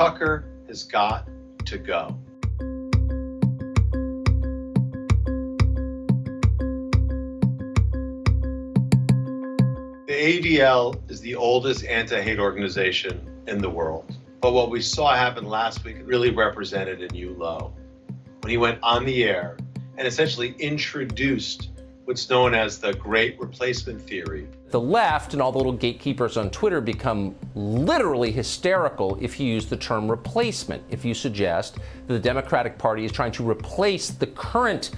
Tucker has got to go. The ADL is the oldest anti-hate organization in the world. But what we saw happen last week really represented a new low. When he went on the air and essentially introduced what's known as the Great Replacement Theory. The left and all the little gatekeepers on Twitter become literally hysterical if you use the term replacement, if you suggest that the Democratic Party is trying to replace the current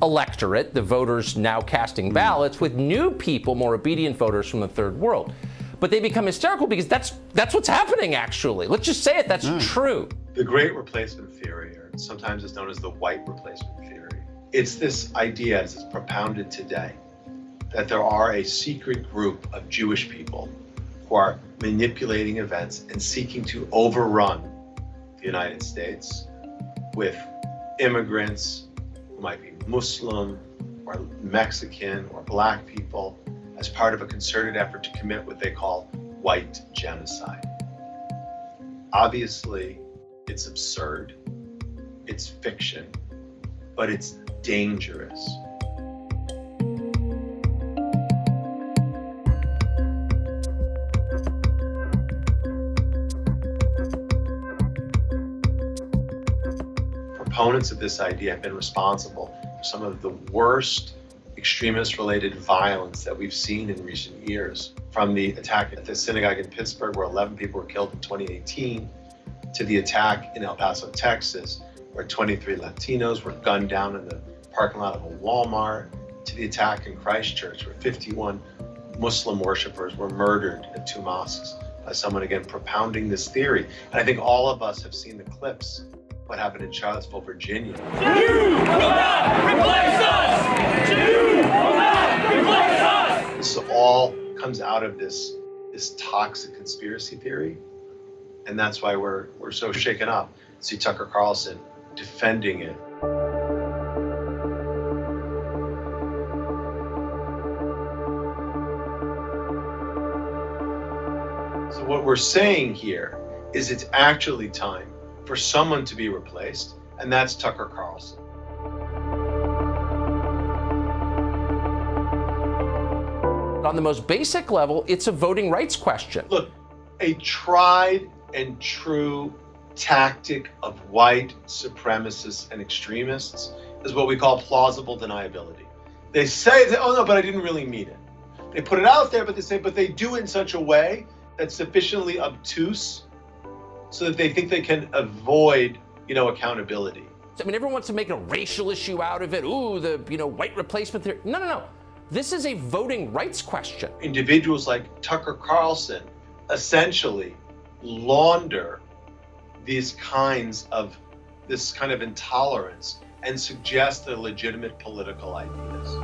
electorate, the voters now casting ballots, with new people, more obedient voters from the third world. But they become hysterical because that's what's happening, actually. Let's just say it, that's true. The Great Replacement Theory, or sometimes it's known as the White Replacement Theory. It's this idea, as it's propounded today, that there are a secret group of Jewish people who are manipulating events and seeking to overrun the United States with immigrants who might be Muslim or Mexican or Black people as part of a concerted effort to commit what they call white genocide. Obviously, it's absurd, it's fiction, but it's dangerous. Proponents of this idea have been responsible for some of the worst extremist-related violence that we've seen in recent years, from the attack at the synagogue in Pittsburgh, where 11 people were killed in 2018, to the attack in El Paso, Texas, where 23 Latinos were gunned down in the parking lot of a Walmart, to the attack in Christchurch, where 51 Muslim worshipers were murdered at two mosques by someone, again, propounding this theory. And I think all of us have seen the clips, what happened in Charlottesville, Virginia. You will not replace us! You will not replace us! This all comes out of this toxic conspiracy theory. And that's why we're so shaken up to see Tucker Carlson defending it. So what we're saying here is it's actually time for someone to be replaced, and that's Tucker Carlson. On the most basic level, it's a voting rights question. Look, a tried and true tactic of white supremacists and extremists is what we call plausible deniability. They say that, oh no, but I didn't really mean it. They put it out there, but they do it in such a way that's sufficiently obtuse so that they think they can avoid, accountability. I mean, everyone wants to make a racial issue out of it. Ooh, the, white replacement theory. No. This is a voting rights question. Individuals like Tucker Carlson essentially launder this kind of intolerance and suggest they're legitimate political ideas.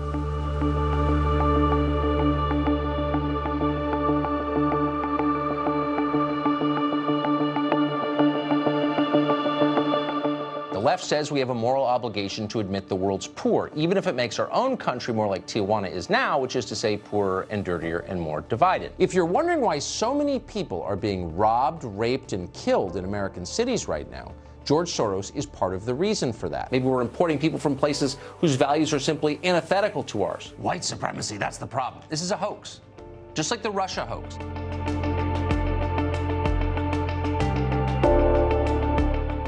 The left says we have a moral obligation to admit the world's poor, even if it makes our own country more like Tijuana is now, which is to say poorer and dirtier and more divided. If you're wondering why so many people are being robbed, raped, and killed in American cities right now, George Soros is part of the reason for that. Maybe we're importing people from places whose values are simply antithetical to ours. White supremacy, that's the problem. This is a hoax, just like the Russia hoax.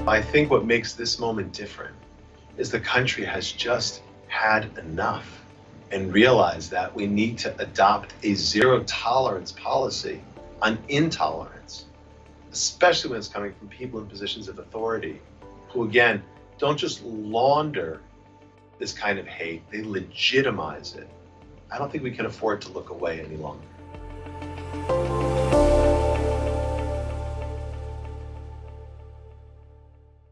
I think what makes this moment different is the country has just had enough and realized that we need to adopt a zero tolerance policy on intolerance, especially when it's coming from people in positions of authority who, again, don't just launder this kind of hate, they legitimize it. I don't think we can afford to look away any longer.